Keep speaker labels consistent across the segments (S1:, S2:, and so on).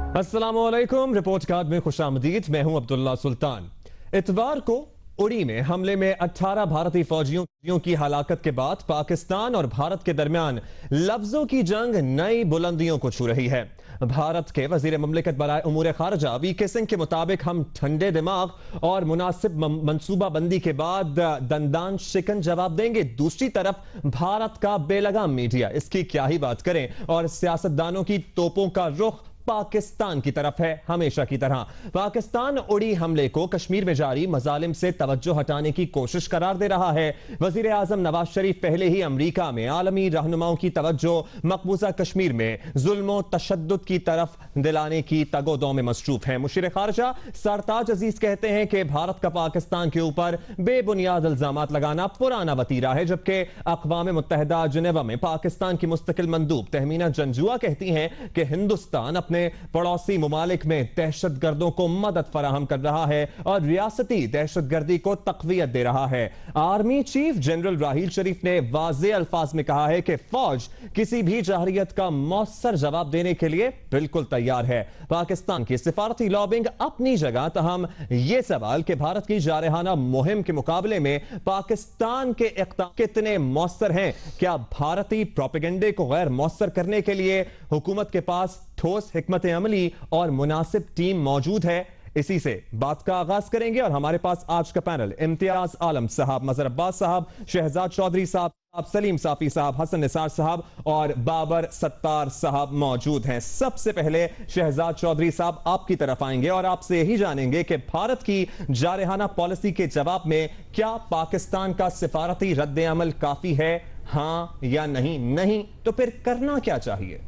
S1: अस्सलामुअलैकुम। Report card में खुशामदीद। मैं हूं अब्दुल्ला सुल्तान। इतवार को उड़ी में हमले में 18 भारतीय फौजियों की हलाकत के बाद पाकिस्तान और भारत के दरमियान लफ्जों की जंग नई बुलंदियों को छू रही है। भारत के वजीर मुमलिकत बराए उमूर खारजा वीके सिंह के मुताबिक हम ठंडे दिमाग और मुनासिब मनसूबा बंदी के बाद दंदान शिकन जवाब देंगे। दूसरी तरफ भारत का बेलगाम मीडिया, इसकी क्या ही बात करें, और सियासतदानों की तोपों का रुख पाकिस्तान की तरफ है। हमेशा की तरह पाकिस्तान उड़ी हमले को कश्मीर में जारी मजालिम से तवज्जो हटाने की कोशिश करार दे रहा है। वजीर आजम नवाज शरीफ पहले ही अमरीका में आलमी रहनुमाओं की तवज्जो मकबूजा कश्मीर में जुल्म तशद्दुद की तरफ दिलाने की तगोदों में मसरूफ है। मुशीर खारजा सरताज अजीज कहते हैं कि भारत का पाकिस्तान के ऊपर बेबुनियाद इल्जामात लगाना पुराना वतीरा है, जबकि अक़वाम मुत्तहिदा जिनेवा में पाकिस्तान की मुस्तकिल मंदूब तहमीना जंजुआ कहती हैं कि हिंदुस्तान अपने पड़ोसी मुमालिक में दहशतगर्दों को मदद फराहम कर रहा है और रियासती दहशतगर्दी को तक़वियत दे रहा है। आर्मी चीफ जनरल राहील शरीफ ने वाज़े अल्फाज में कहा है कि फौज किसी भी जाहरियत का मौसर जवाब देने के लिए बिल्कुल तैयार है। पाकिस्तान की सिफारती लॉबिंग अपनी जगह, तहम यह सवाल कि भारत की जारहाना मुहिम के मुकाबले में पाकिस्तान के इक़दाम कितने मौसर हैं। क्या भारतीय प्रोपेगेंडे को गैर मौसर करने के लिए हुकूमत के पास ठोस हिकमत अमली और मुनासिब टीम मौजूद है? इसी से बात का आगाज करेंगे और हमारे पास आज का पैनल इम्तियाज आलम साहब, मजहर अब्बास साहब, शहजाद चौधरी साहब, सलीम साफी साहब, हसन निसार साहब और बाबर सत्तार साहब मौजूद हैं। सबसे पहले शहजाद चौधरी साहब आपकी तरफ आएंगे और आपसे यही जानेंगे कि भारत की जारहाना पॉलिसी के जवाब में क्या पाकिस्तान का सिफारती रद्द अमल काफी है, हां या नहीं? नहीं तो फिर करना क्या चाहिए?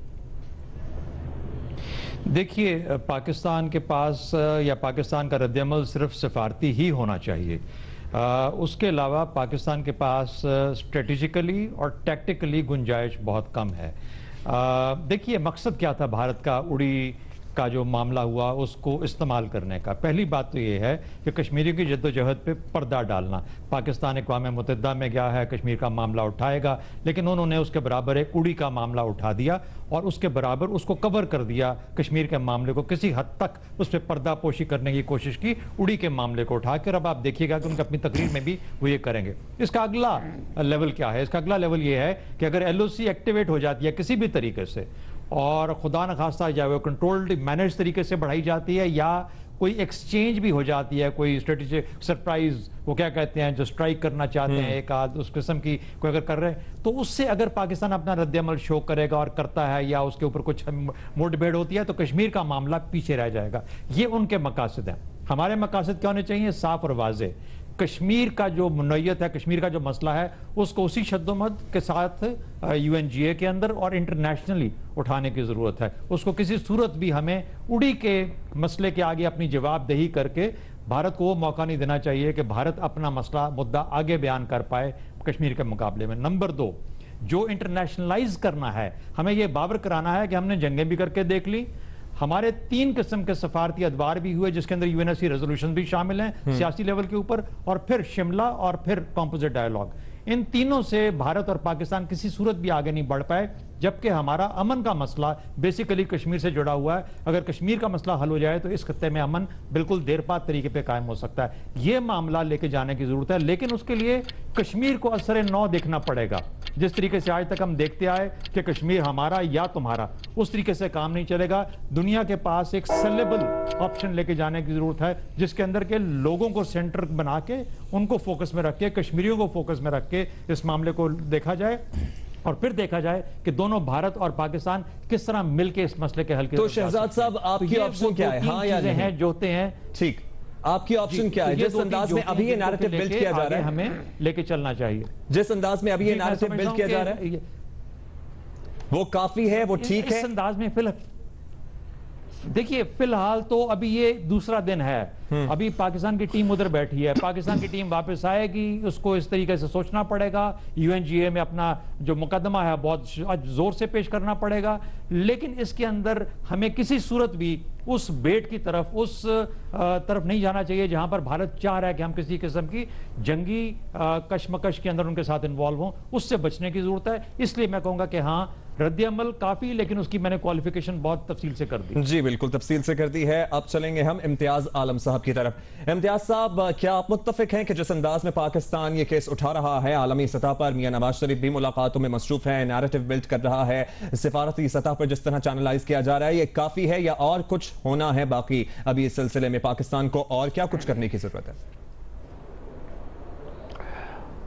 S2: देखिए, पाकिस्तान के पास या पाकिस्तान का रद्दअमल सिर्फ सिफारती ही होना चाहिए। उसके अलावा पाकिस्तान के पास स्ट्रेटेजिकली और टैक्टिकली गुंजाइश बहुत कम है। देखिए, मकसद क्या था भारत का उड़ी का जो मामला हुआ उसको इस्तेमाल करने का? पहली बात तो ये है कि कश्मीरियों की जद्दोजहद पे पर्दा डालना। पाकिस्तान अक़वाम मुत्तहिदा में गया है, कश्मीर का मामला उठाएगा, लेकिन उन्होंने उसके बराबर एक उड़ी का मामला उठा दिया और उसके बराबर उसको कवर कर दिया। कश्मीर के मामले को किसी हद तक उस पर पर्दापोशी करने की कोशिश की, उड़ी के मामले को उठाकर। अब आप देखिएगा कि उनकी अपनी तकरीर में भी वो ये करेंगे। इसका अगला लेवल क्या है? इसका अगला लेवल ये है कि अगर LOC एक्टिवेट हो जाती है किसी भी तरीके से और खुदा न खास्ता जाए वो कंट्रोल्ड मैनेज तरीके से बढ़ाई जाती है या कोई एक्सचेंज भी हो जाती है, कोई स्ट्रेटेजिक सरप्राइज, वो क्या कहते हैं, जो स्ट्राइक करना चाहते हैं एक आध उस किस्म की कोई अगर कर रहे हैं, तो उससे अगर पाकिस्तान अपना रद्दअमल शो करेगा और करता है या उसके ऊपर कुछ मुठभेड़ होती है तो कश्मीर का मामला पीछे रह जाएगा। ये उनके मकासद हैं। हमारे मकासद क्या होने चाहिए? साफ और वाज़े। कश्मीर का जो नोयत है, कश्मीर का जो मसला है, उसको उसी शद्दोमद के साथ UNGA के अंदर और इंटरनेशनली उठाने की ज़रूरत है। उसको किसी सूरत भी हमें उड़ी के मसले के आगे अपनी जवाबदेही करके भारत को वो मौका नहीं देना चाहिए कि भारत अपना मसला मुद्दा आगे बयान कर पाए कश्मीर के मुकाबले में। नंबर 2, जो इंटरनेशनलाइज करना है, हमें ये बावर कराना है कि हमने जंगें भी करके देख ली, हमारे 3 किस्म के सफारती अदवार भी हुए जिसके अंदर UNSC रेजोल्यूशन भी शामिल हैं सियासी लेवल के ऊपर, और फिर शिमला और फिर कॉम्पोजिट डायलॉग। इन तीनों से भारत और पाकिस्तान किसी सूरत भी आगे नहीं बढ़ पाए, जबकि हमारा अमन का मसला बेसिकली कश्मीर से जुड़ा हुआ है। अगर कश्मीर का मसला हल हो जाए तो इस खत्ते में अमन बिल्कुल देरपात तरीके पे कायम हो सकता है। ये मामला लेके जाने की जरूरत है, लेकिन उसके लिए कश्मीर को असर नौ देखना पड़ेगा। जिस तरीके से आज तक हम देखते आए कि कश्मीर हमारा या तुम्हारा, उस तरीके से काम नहीं चलेगा। दुनिया के पास एक सेलेबल ऑप्शन लेके जाने की जरूरत है जिसके अंदर के लोगों को सेंटर बना के, उनको फोकस में रख के, कश्मीरियों को फोकस में रख के इस मामले को देखा जाए और फिर देखा जाए कि दोनों भारत और पाकिस्तान किस तरह मिलकर इस मसले के हल के।
S1: तो शहजाद साहब, आपकी ऑप्शन क्या है? हाँ या नहीं? हैं जोते हैं। ठीक, आपकी ऑप्शन क्या है? जिस अंदाज में अभी ये नैरेटिव बिल्ड किया जा रहा है,
S2: हमें लेके चलना चाहिए।
S1: जिस अंदाज में अभी ये नैरेटिव बिल्ड किया जा रहा है वो काफी है, वो ठीक है
S2: इस अंदाज में? देखिए, फिलहाल तो अभी ये दूसरा दिन है, अभी पाकिस्तान की टीम उधर बैठी है, पाकिस्तान की टीम वापस आएगी, उसको इस तरीके से सोचना पड़ेगा, UNGA में अपना जो मुकदमा है बहुत जोर से पेश करना पड़ेगा। लेकिन इसके अंदर हमें किसी सूरत भी उस बेट की तरफ, उस तरफ नहीं जाना चाहिए जहां पर भारत चाह रहा है कि हम किसी किस्म की जंगी कशमकश के अंदर उनके साथ इन्वॉल्व हों। उससे बचने की जरूरत है। इसलिए मैं कहूंगा कि हाँ, रद्द-ए-अमल काफी, लेकिन उसकी मैंने क्वालिफिकेशन बहुत तफसील से कर दी।
S1: जी बिल्कुल तफसील से कर दी है। अब चलेंगे हम इम्तियाज आलम साहब की तरफ। इम्तियाज साहब, क्या आप मुत्तफिक हैं कि जिस अंदाज में पाकिस्तान ये केस उठा रहा है आलमी सतह पर, मियां नवाज शरीफ भी मुलाकातों में मसरूफ है, नैरेटिव बिल्ड कर रहा है, सिफारती सतह पर जिस तरह चैनलाइज किया जा रहा है, ये काफी है या और कुछ होना है बाकी? अभी इस सिलसिले में पाकिस्तान को और क्या कुछ करने की जरूरत है?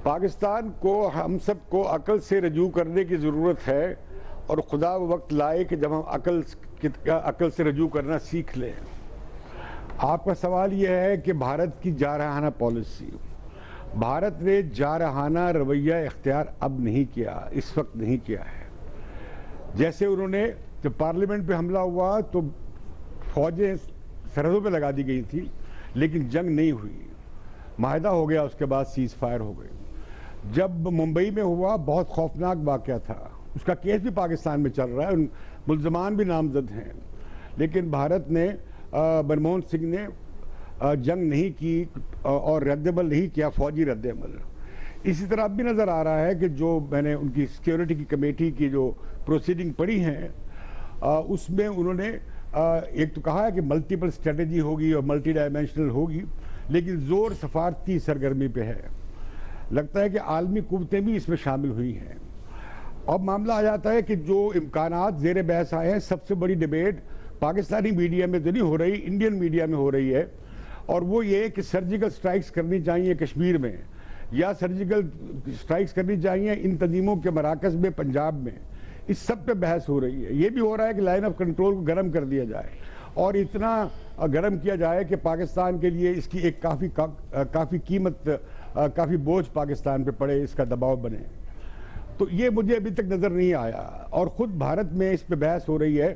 S3: पाकिस्तान को हम सबको अकल से रजू करने की ज़रूरत है और खुदा वक्त लाए कि जब हम अकल से रजू करना सीख लें। आपका सवाल यह है कि भारत की जारहाना पॉलिसी, भारत ने जारहाना रवैया इख्तियार अब नहीं किया, इस वक्त नहीं किया है। जैसे उन्होंने जब पार्लियामेंट पे हमला हुआ तो फौजें सरहदों पे लगा दी गई थी, लेकिन जंग नहीं हुई, माहिदा हो गया, उसके बाद सीज फायर हो गई। जब मुंबई में हुआ बहुत खौफनाक वाक़या था, उसका केस भी पाकिस्तान में चल रहा है, मुल्ज़मान भी नामजद हैं, लेकिन भारत ने मनमोहन सिंह ने जंग नहीं की और रद्द-ए-अमल नहीं किया, फौजी रद्द-ए-अमल। इसी तरह अब भी नज़र आ रहा है कि जो मैंने उनकी सिक्योरिटी की कमेटी की जो प्रोसीडिंग पढ़ी हैं उसमें उन्होंने एक तो कहा है कि मल्टीपल स्ट्रेटजी होगी और मल्टी डायमेंशनल होगी, लेकिन जोर सफारती सरगर्मी पे है। लगता है कि आलमी कुव्वतें भी इसमें शामिल हुई हैं। अब मामला आ जाता है कि जो इम्कानात ज़ेर बहस आए हैं, सबसे बड़ी डिबेट पाकिस्तानी मीडिया में तो नहीं हो रही, इंडियन मीडिया में हो रही है, और वो ये कि सर्जिकल स्ट्राइक्स करनी चाहिए कश्मीर में या सर्जिकल स्ट्राइक्स करनी चाहिए इन तंजीमों के मराकज़ में, पंजाब में। इस सब पे बहस हो रही है। ये भी हो रहा है कि लाइन ऑफ कंट्रोल को गर्म कर दिया जाए और इतना गर्म किया जाए कि पाकिस्तान के लिए इसकी एक काफ़ी कीमत, काफ़ी बोझ पाकिस्तान पे पड़े, इसका दबाव बने। तो ये मुझे अभी तक नज़र नहीं आया, और ख़ुद भारत में इस पे बहस हो रही है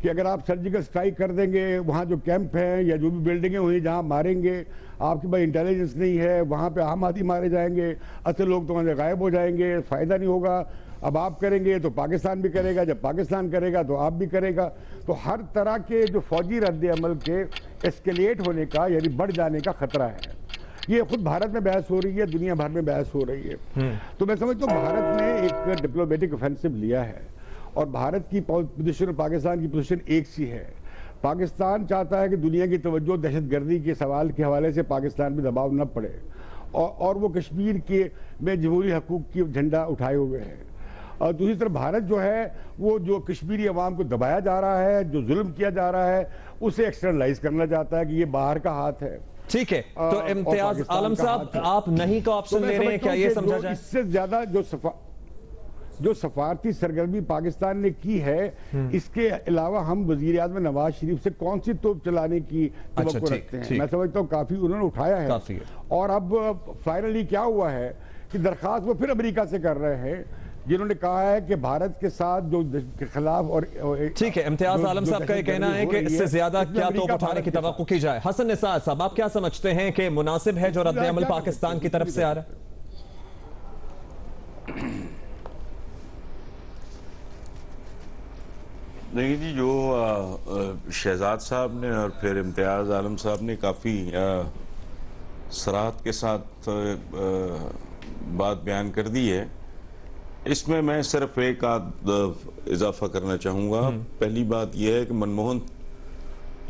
S3: कि अगर आप सर्जिकल स्ट्राइक कर देंगे, वहाँ जो कैंप हैं या जो भी बिल्डिंगें हुई जहाँ मारेंगे, आपके पास इंटेलिजेंस नहीं है, वहाँ पे आम आदमी मारे जाएंगे, असल लोग तो वहाँ गायब हो जाएंगे, फ़ायदा नहीं होगा। अब आप करेंगे तो पाकिस्तान भी करेगा, जब पाकिस्तान करेगा तो आप भी करेगा। तो हर तरह के जो फौजी रद्द-ए-अमल के एस्केलेट होने का, यानी बढ़ जाने का खतरा है। ये खुद भारत में बहस हो रही है, दुनिया भर में बहस हो रही है। तो मैं समझता हूँ भारत ने एक डिप्लोमेटिक ऑफेंसिव लिया है और भारत की पोजीशन और पाकिस्तान की पोजीशन एक सी है। पाकिस्तान चाहता है कि दुनिया की तवज्जो दहशतगर्दी के सवाल के हवाले से पाकिस्तान में दबाव न पड़े, और वो कश्मीर के में जमहूरी हकूक़ की झंडा उठाए हुए है। और दूसरी तरफ भारत जो है वो जो कश्मीरी अवाम को दबाया जा रहा है, जो जुल्म किया जा रहा है, उसे एक्सटर्नलाइज करना चाहता है कि ये बाहर का हाथ है।
S1: ठीक है, तो इम्तियाज आलम साहब, आप नहीं का ऑप्शन ले रहे हैं, क्या ये समझा जाए?
S3: इससे ज्यादा जो सफारती सरगर्मी पाकिस्तान ने की है, इसके अलावा हम वजीर आज़म नवाज शरीफ से कौन सी तोप चलाने की तवक्को रखते हैं? मैं समझता हूँ काफी उन्होंने उठाया है, और अब फाइनली क्या हुआ है कि दरखास्त वो फिर अमेरिका से कर रहे हैं, जिन्होंने कहा है कि भारत के साथ जो के खिलाफ। और
S1: ठीक है, इम्तियाज आलम साहब का ये कहना है कि इससे ज्यादा क्या तोप उठाने की तवक्को की जाए। हसन निसार साहब, आप क्या समझते हैं कि मुनासिब है जो रद्द-ए-अमल पाकिस्तान की तरफ से आ रहा है?
S4: देखिए जी, जो शहजाद साहब ने और फिर इम्तियाज आलम साहब ने काफ़ी सराहत के साथ बात बयान कर दी है। इसमें मैं सिर्फ एक आध इजाफा करना चाहूँगा। पहली बात यह है कि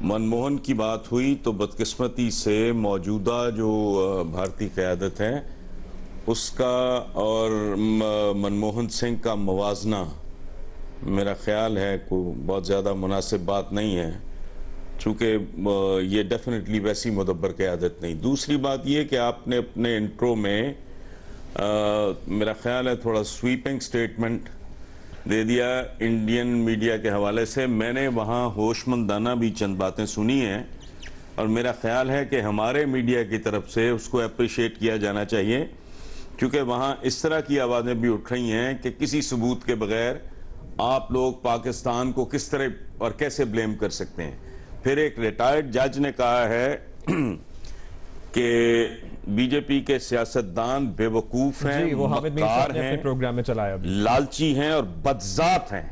S4: मनमोहन की बात हुई तो बदकिस्मती से मौजूदा जो भारतीय क़यादत है उसका और मनमोहन सिंह का मवाजना मेरा ख्याल है को बहुत ज़्यादा मुनासिब बात नहीं है, चूँकि ये डेफिनेटली वैसी मुदब्बर क़यादत नहीं। दूसरी बात ये कि आपने अपने इंट्रो में मेरा ख्याल है थोड़ा स्वीपिंग स्टेटमेंट दे दिया इंडियन मीडिया के हवाले से। मैंने वहाँ होशमंदाना भी चंद बातें सुनी हैं और मेरा ख्याल है कि हमारे मीडिया की तरफ से उसको अप्रिशिएट किया जाना चाहिए, क्योंकि वहाँ इस तरह की आवाज़ें भी उठ रही हैं कि किसी सबूत के बगैर आप लोग पाकिस्तान को किस तरह और कैसे ब्लेम कर सकते हैं। फिर एक रिटायर्ड जज ने कहा है कि बीजेपी के सियासतदान बेवकूफ हैं,
S1: वो हामिद मीर साहब ने अपने प्रोग्राम में चलाया,
S4: लालची हैं और बदजात हैं।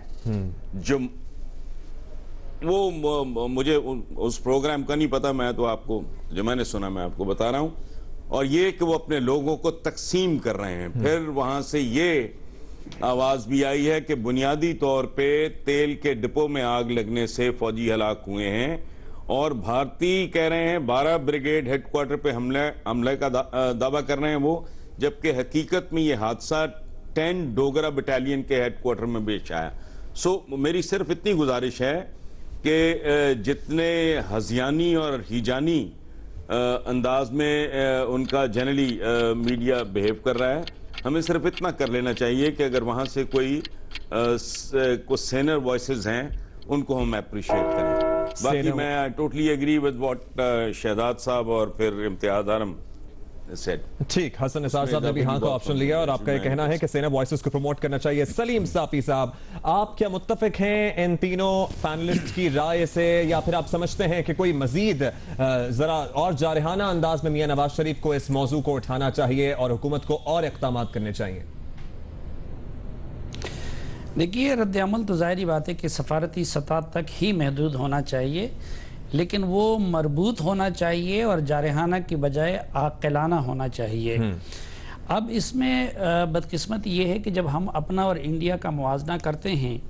S4: जो वो मुझे उस प्रोग्राम का नहीं पता, मैं तो आपको जो मैंने सुना मैं आपको बता रहा हूं। और ये कि वो अपने लोगों को तकसीम कर रहे हैं। फिर वहां से ये आवाज भी आई है कि बुनियादी तौर पे तेल के डिपो में आग लगने से फौजी हलाक हुए हैं और भारतीय कह रहे हैं 12 ब्रिगेड हेडक्वार्टर पे हमले का दावा कर रहे हैं वो, जबकि हकीकत में ये हादसा 10 डोगरा बटालियन के हेडक्वार्टर में पेश आया। सो मेरी सिर्फ इतनी गुजारिश है कि जितने हजियानी और हिजानी अंदाज में उनका जनरली मीडिया बिहेव कर रहा है, हमें सिर्फ इतना कर लेना चाहिए कि अगर वहां से कोई कुछ सीनियर वॉइसेस हैं उनको हम अप्रिशिएट करें। बाकी मैं totally agree with what Shahzad साहब और फिर इम्तियाज आलम सेड।
S1: ठीक, हसन निसार साहब ने भी हाँ का ऑप्शन लिया और आपका ये कहना है कि सीनियर वॉइसेस को प्रमोट करना चाहिए। सलीम साफी साहब, आप क्या मुत्तफिक हैं इन तीनों पैनलिस्ट की राय से, या फिर आप समझते हैं कि कोई मजीद जरा और जारहाना अंदाज में मियां नवाज शरीफ को इस मौजू को उठाना चाहिए और हुकूमत को और इक़दाम करने चाहिए?
S5: देखिए, रद्द-ए-अमल तो ज़ाहिरी बात है कि सफारती सतह तक ही महदूद होना चाहिए, लेकिन वो मरबूत होना चाहिए और जारहाना की बजाय आक़िलाना होना चाहिए। अब इसमें बदकिस्मती ये है कि जब हम अपना और इंडिया का मुवाजना करते हैं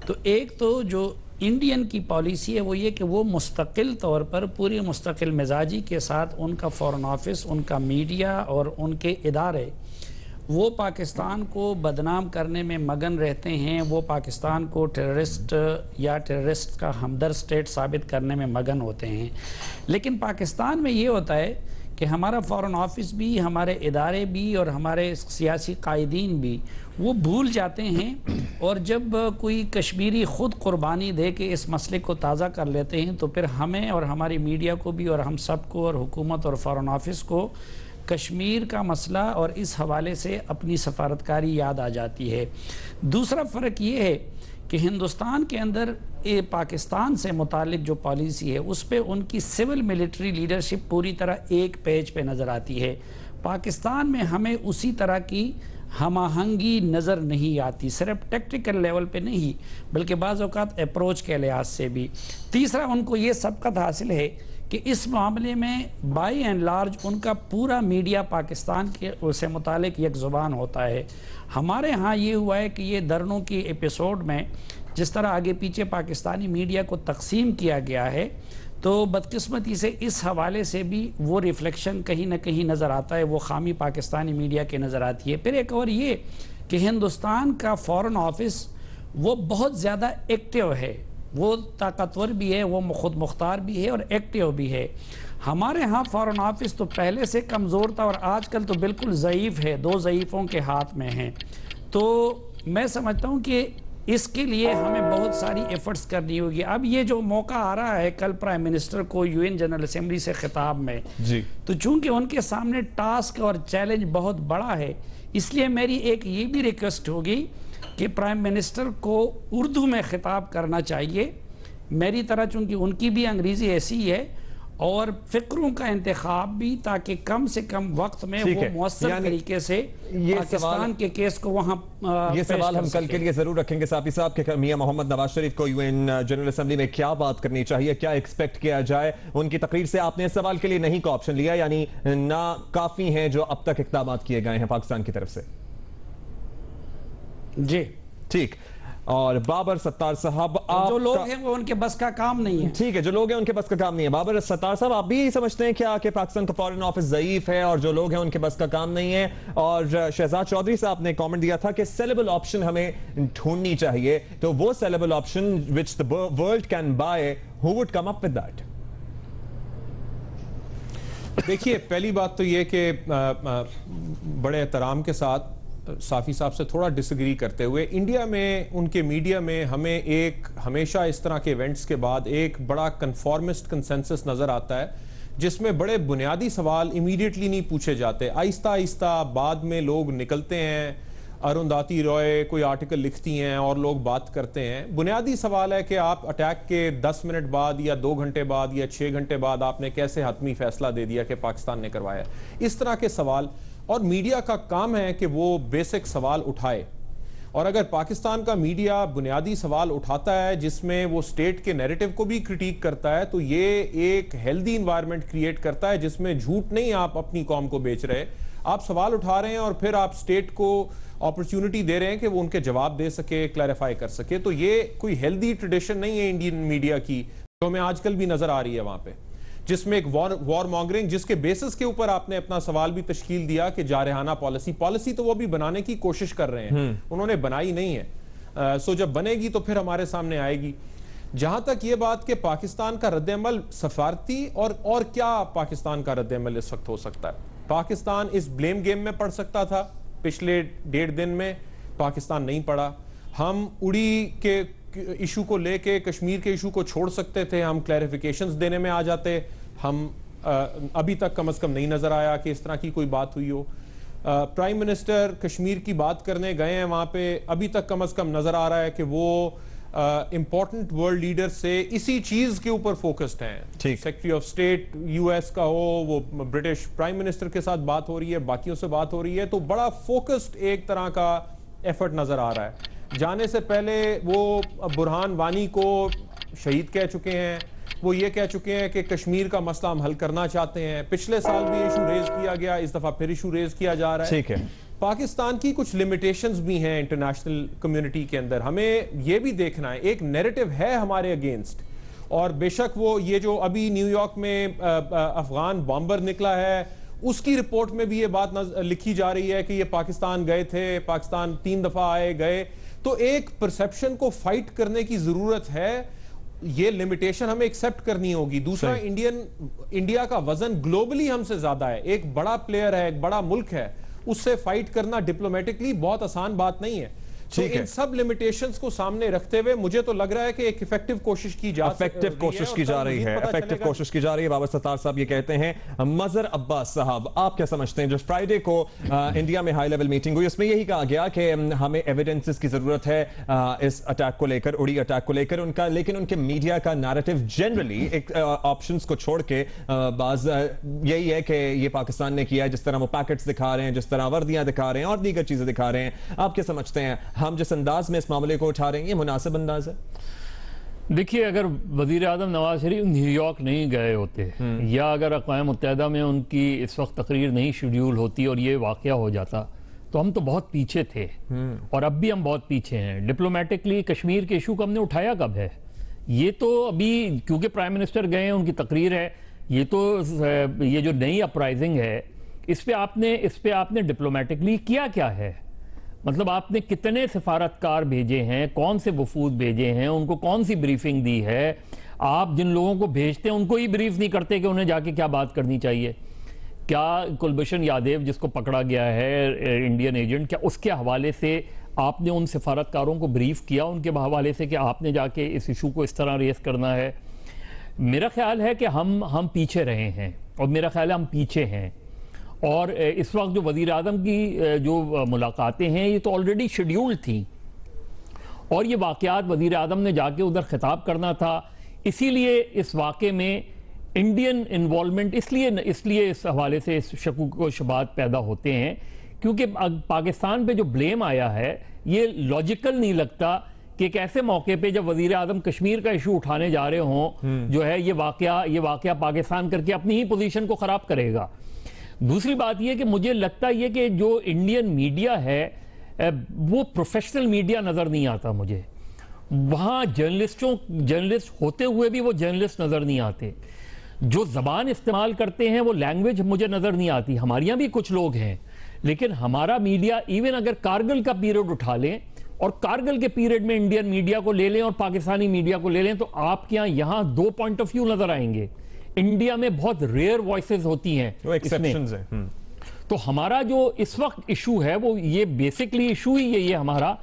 S5: तो एक तो जो इंडियन की पॉलिसी है वो ये कि वो मुस्तकिल तौर पर पूरी मुस्तकिल मिजाजी के साथ उनका फॉरेन ऑफिस, उनका मीडिया और उनके इदारे वो पाकिस्तान को बदनाम करने में मगन रहते हैं, वो पाकिस्तान को टेररिस्ट या टेररिस्ट का हमदर्द स्टेट साबित करने में मगन होते हैं। लेकिन पाकिस्तान में ये होता है कि हमारा फॉरेन ऑफिस भी, हमारे इदारे भी और हमारे सियासी कायदीन भी वो भूल जाते हैं, और जब कोई कश्मीरी ख़ुद कुर्बानी दे के इस मसले को ताज़ा कर लेते हैं तो फिर हमें और हमारी मीडिया को भी और हम सबको और हुकूमत और फॉरेन ऑफिस को कश्मीर का मसला और इस हवाले से अपनी सफारतकारी याद आ जाती है। दूसरा फ़र्क ये है कि हिंदुस्तान के अंदर पाकिस्तान से मुतालिक जो पॉलिसी है उस पर उनकी सिविल मिलिट्री लीडरशिप पूरी तरह एक पेज पे नज़र आती है। पाकिस्तान में हमें उसी तरह की हमाहंगी नज़र नहीं आती, सिर्फ टेक्टिकल लेवल पे नहीं बल्कि बाज़ औक़ात अप्रोच के लिहाज से भी। तीसरा, उनको ये सबकत हासिल है कि इस मामले में बाई एंड लार्ज उनका पूरा मीडिया पाकिस्तान के उससे मुतालिक एक ज़ुबान होता है। हमारे यहाँ ये हुआ है कि ये दरनों की एपिसोड में जिस तरह आगे पीछे पाकिस्तानी मीडिया को तकसीम किया गया है, तो बदकिस्मती से इस हवाले से भी वो रिफ्लेक्शन कहीं ना कहीं नज़र आता है, वो खामी पाकिस्तानी मीडिया के नज़र आती है। फिर एक और ये कि हिंदुस्तान का फॉरेन ऑफिस वो बहुत ज़्यादा एक्टिव है, वो ताकतवर भी है, वो खुद मुख्तार भी है और एक्टिव भी है। हमारे यहाँ फॉरेन ऑफिस तो पहले से कमज़ोर था और आजकल तो बिल्कुल ज़ईफ़ है, दो ज़ईफ़ों के हाथ में है। तो मैं समझता हूँ कि इसके लिए हमें बहुत सारी एफर्ट्स करनी होगी। अब ये जो मौका आ रहा है कल प्राइम मिनिस्टर को यूएन जनरल असेंबली से खिताब में जी, तो चूंकि उनके सामने टास्क और चैलेंज बहुत बड़ा है, इसलिए मेरी एक ये भी रिक्वेस्ट होगी कि प्राइम मिनिस्टर को उर्दू में खिताब करना चाहिए मेरी तरह, चूंकि उनकी भी अंग्रेज़ी ऐसी है, और फिक्रों का इंतखाब भी, ताकि कम से कम वक्त में वो मुअस्सर तरीके से पाकिस्तान के केस को वहाँ
S1: ये सवाल हम कल के लिए जरूर रखेंगे साफी साहब के मियां मोहम्मद नवाज शरीफ को यूएन जनरल असेंबली में क्या बात करनी चाहिए, क्या एक्सपेक्ट किया जाए उनकी तकरीर से। आपने इस सवाल के लिए नहीं का ऑप्शन लिया, यानी ना काफी हैं जो अब तक इक़दाम किए गए हैं पाकिस्तान की तरफ से। जी ठीक। और बाबर सत्तार साहब, आप
S5: जो लोग हैं वो उनके बस का काम नहीं है।
S1: ठीक है, जो लोग हैं उनके बस का काम नहीं है। बाबर सत्तार साहब, आप भी समझते हैं क्या कि पाकिस्तान का फॉरेन ऑफिस ज़ईफ है और जो लोग हैं उनके बस का काम नहीं है? और शहजाद चौधरी साहब ने कमेंट दिया था कि सेलेबल ऑप्शन हमें ढूंढनी चाहिए, तो वो saleable option which the world can buy, who would come up with that?
S6: देखिए, पहली बात तो ये कि बड़े एहतराम के साथ साफी साहब से थोड़ा डिसएग्री करते हुए, इंडिया में उनके मीडिया में हमें एक हमेशा इस तरह के इवेंट्स के बाद एक बड़ा कन्फॉर्मिस्ट कंसेंसस नज़र आता है, जिसमें बड़े बुनियादी सवाल इमीडिएटली नहीं पूछे जाते, आहिस्ता आहिस्ता बाद में लोग निकलते हैं। अरुंधति रॉय कोई आर्टिकल लिखती हैं और लोग बात करते हैं। बुनियादी सवाल है कि आप अटैक के 10 मिनट बाद या 2 घंटे बाद या 6 घंटे बाद आपने कैसे हतमी फैसला दे दिया कि पाकिस्तान ने करवाया, इस तरह के सवाल। और मीडिया का काम है कि वो बेसिक सवाल उठाए, और अगर पाकिस्तान का मीडिया बुनियादी सवाल उठाता है जिसमें वो स्टेट के नैरेटिव को भी क्रिटिक करता है, तो ये एक हेल्दी इन्वायरमेंट क्रिएट करता है जिसमें झूठ नहीं आप अपनी कौम को बेच रहे, आप सवाल उठा रहे हैं और फिर आप स्टेट को अपॉर्चुनिटी दे रहे हैं कि वो उनके जवाब दे सके, क्लैरिफाई कर सके। तो ये कोई हेल्दी ट्रेडिशन नहीं है इंडियन मीडिया की, जो हमें आजकल भी नजर आ रही है वहां पे, जिसमें एक वॉर मॉन्गरिंग, जिसके बेसिस के ऊपर आपने अपना सवाल भी तश्कील दिया कि जारहाना पॉलिसी तो वो भी बनाने की कोशिश कर रहे हैं, उन्होंने बनाई नहीं है। सो जब बनेगी तो फिर हमारे सामने आएगी। जहां तक ये बात कि पाकिस्तान का रद्द-ए-अमल सफारती और क्या पाकिस्तान का रद्द-ए-अमल इस वक्त हो सकता है? पाकिस्तान इस ब्लेम गेम में पड़ सकता था, पिछले 1.5 दिन में पाकिस्तान नहीं पड़ा। हम उड़ी के इशू को लेके, कश्मीर के इशू को छोड़ सकते थे, हम क्लैरिफिकेशंस देने में आ जाते। हम अभी तक कम से कम नहीं नजर आया कि इस तरह की कोई बात हुई हो। प्राइम मिनिस्टर कश्मीर की बात करने गए हैं वहां पे, अभी तक कम से कम नजर आ रहा है कि वो इंपॉर्टेंट वर्ल्ड लीडर से इसी चीज के ऊपर फोकस्ड हैं। सेक्रेटरी ऑफ स्टेट यूएस का हो, वो ब्रिटिश प्राइम मिनिस्टर के साथ बात हो रही है, बाकियों से बात हो रही है, तो बड़ा फोकस्ड एक तरह का एफर्ट नजर आ रहा है। जाने से पहले वो बुरहान वानी को शहीद कह चुके हैं, वो ये कह चुके हैं कि कश्मीर का मसला हम हल करना चाहते हैं। पिछले साल भी इशू रेज किया गया, इस दफा फिर इशू रेज किया जा रहा है।
S1: ठीक है,
S6: पाकिस्तान की कुछ लिमिटेशंस भी हैं इंटरनेशनल कम्युनिटी के अंदर, हमें यह भी देखना है। एक नैरेटिव है हमारे अगेंस्ट, और बेशक वो ये जो अभी न्यूयॉर्क में अफगान बॉम्बर निकला है, उसकी रिपोर्ट में भी ये बात लिखी जा रही है कि ये पाकिस्तान गए थे, पाकिस्तान 3 दफा आए गए। तो एक परसेप्शन को फाइट करने की जरूरत है, ये लिमिटेशन हमें एक्सेप्ट करनी होगी। दूसरा, इंडिया का वजन ग्लोबली हमसे ज्यादा है, एक बड़ा प्लेयर है, एक बड़ा मुल्क है, उससे फाइट करना डिप्लोमेटिकली बहुत आसान बात नहीं है। तो इन सब लिमिटेशंस को सामने रखते हुए मुझे तो लग रहा है कि एक इफेक्टिव कोशिश की जा रही है।
S1: बाबर सत्तार साहब ये कहते हैं। मजहर अब्बास साहब, आप क्या समझते हैं? जो फ्राइडे को इंडिया में हाई लेवल मीटिंग हुई, उसमें यही कहा गया कि हमें एविडेंसेस की जरूरत है इस अटैक को लेकर, उड़ी अटैक को लेकर उनका, लेकिन उनके मीडिया का नैरेटिव जनरली एक ऑप्शंस को छोड़ के बाज यही है कि ये पाकिस्तान ने किया है, जिस तरह वो पैकेट्स दिखा रहे हैं, जिस तरह वर्दियां दिखा रहे हैं और दीगर चीजें दिखा रहे हैं। आप क्या समझते हैं, हम जिस अंदाज में इस मामले को उठा रहे हैं, ये मुनासिब अंदाज है?
S7: देखिए, अगर वजीर आज़म नवाज शरीफ न्यूयॉर्क नहीं गए होते या अगर अक़वाम मुत्तहिदा में उनकी इस वक्त तकरीर नहीं शेड्यूल होती और ये वाक़या हो जाता, तो हम तो बहुत पीछे थे और अब भी हम बहुत पीछे हैं। डिप्लोमेटिकली कश्मीर के इशू को हमने उठाया कब है? ये तो अभी क्योंकि प्राइम मिनिस्टर गए हैं, उनकी तकरीर है, ये तो ये जो नई अपराइजिंग है, इस पे आपने डिप्लोमेटिकली किया क्या है? मतलब आपने कितने सफारतकार भेजे हैं, कौन से वफूद भेजे हैं, उनको कौन सी ब्रीफिंग दी है? आप जिन लोगों को भेजते हैं उनको ही ब्रीफ नहीं करते कि उन्हें जाके क्या बात करनी चाहिए। क्या कुलभूषण यादव जिसको पकड़ा गया है इंडियन एजेंट, क्या उसके हवाले से आपने उन सफारतकारों को ब्रीफ किया उनके हवाले से कि आपने जाके इस इशू को इस तरह रेस करना है? मेरा ख्याल है कि हम पीछे रहे हैं और मेरा ख्याल है हम पीछे हैं। और इस वक्त जो वज़ीर आज़म की जो मुलाकातें हैं, ये तो ऑलरेडी शेड्यूल्ड थी और ये वाक़यात वज़ीर आज़म ने जाके उधर खिताब करना था। इसीलिए इस वाक़े में इंडियन इन्वॉल्वमेंट इसलिए इस हवाले से इस शकूक व शुबात पैदा होते हैं, क्योंकि पाकिस्तान पे जो ब्लेम आया है ये लॉजिकल नहीं लगता कि एक ऐसे मौके पे जब वज़ीर आज़म कश्मीर का इशू उठाने जा रहे हों, जो है ये वाक़या पाकिस्तान करके अपनी ही पोजीशन को ख़राब करेगा। दूसरी बात यह कि मुझे लगता है कि जो इंडियन मीडिया है वो प्रोफेशनल मीडिया नज़र नहीं आता मुझे। वहाँ जर्नलिस्ट होते हुए भी वो जर्नलिस्ट नज़र नहीं आते। जो ज़बान इस्तेमाल करते हैं वो लैंग्वेज मुझे नज़र नहीं आती। हमारे यहाँ भी कुछ लोग हैं, लेकिन हमारा मीडिया, इवन अगर कारगिल का पीरियड उठा लें और कारगिल के पीरियड में इंडियन मीडिया को ले लें और पाकिस्तानी मीडिया को ले लें, तो आपके यहाँ 2 पॉइंट ऑफ व्यू नज़र आएंगे। इंडिया में बहुत रेयर वॉइसेस होती हैं, वो एक्सेप्शंस हैं। तो हमारा जो इस वक्त इशू है वो ये बेसिकली इशू ही ये हमारा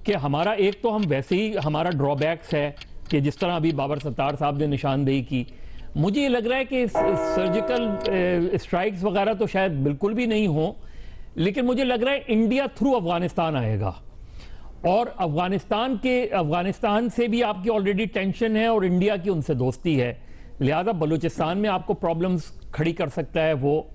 S7: कि हमारा एक तो हम वैसे ही हमारा ड्रॉबैक्स है कि जिस तरह अभी बाबर सत्तार साहब ने निशानदेही की, मुझे ये लग रहा है कि सर्जिकल स्ट्राइक्स वगैरह तो शायद बिल्कुल भी नहीं हो, लेकिन मुझे लग रहा है इंडिया थ्रू अफगानिस्तान आएगा और अफगानिस्तान से भी आपकी ऑलरेडी टेंशन है और इंडिया की उनसे दोस्ती है, लिहाजा बलूचिस्तान में आपको प्रॉब्लम्स खड़ी कर सकता है, वो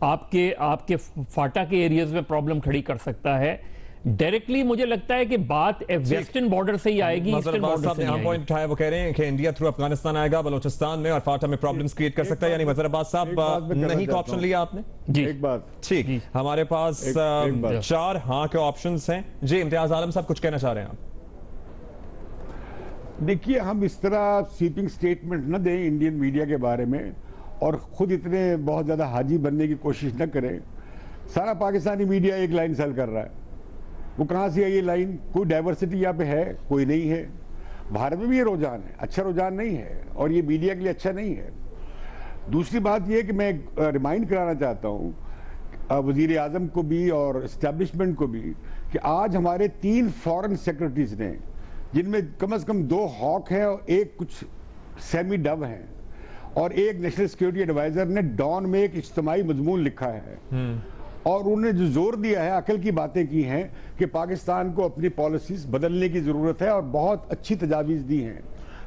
S7: आपके फाटा के एरियाज में प्रॉब्लम खड़ी कर सकता है। डायरेक्टली मुझे लगता है कि बात वेस्टर्न बॉर्डर से ही आएगी, ईस्टर्न बॉर्डर से नहीं
S1: पॉइंट उठाया, वो कह रहे हैं कि इंडिया थ्रू अफगानिस्तान आएगा, बलोचिस्तान में और फाटा में प्रॉब्लम्स क्रिएट कर सकता है, यानी मजहर अब्बास साहब नहीं का ऑप्शन लिया आपने?
S7: जी
S3: एक बात
S1: ठीक, हमारे पास 4 हाँ के ऑप्शंस हैं। जी इम्तियाज आलम साहब कुछ कहना चाह रहे हैं आप?
S3: देखिए, हम इस तरह स्वीपिंग स्टेटमेंट न दें इंडियन मीडिया के बारे में और खुद इतने बहुत ज्यादा हाजी बनने की कोशिश न करें। सारा पाकिस्तानी मीडिया एक लाइन सेल कर रहा है, वो कहाँ से है ये लाइन? कोई डाइवर्सिटी यहाँ पे है? कोई नहीं है। भारत में भी ये रुझान है, अच्छा रुझान नहीं है और ये मीडिया के लिए अच्छा नहीं है। दूसरी बात ये कि मैं रिमाइंड कराना चाहता हूँ वजीर आजम को भी और इस्टेब्लिशमेंट को भी कि आज हमारे 3 फॉरेन सेक्रेटरीज ने, जिनमें कम से कम 2 हॉक हैं और एक कुछ सेमी डव हैं और एक नेशनल सिक्योरिटी एडवाइजर ने डॉन में एक इज्तिमाई मजमून लिखा है और उन्होंने जो जोर दिया है, अकल की बातें की हैं कि पाकिस्तान को अपनी पॉलिसीज बदलने की जरूरत है और बहुत अच्छी तजावीज दी हैं।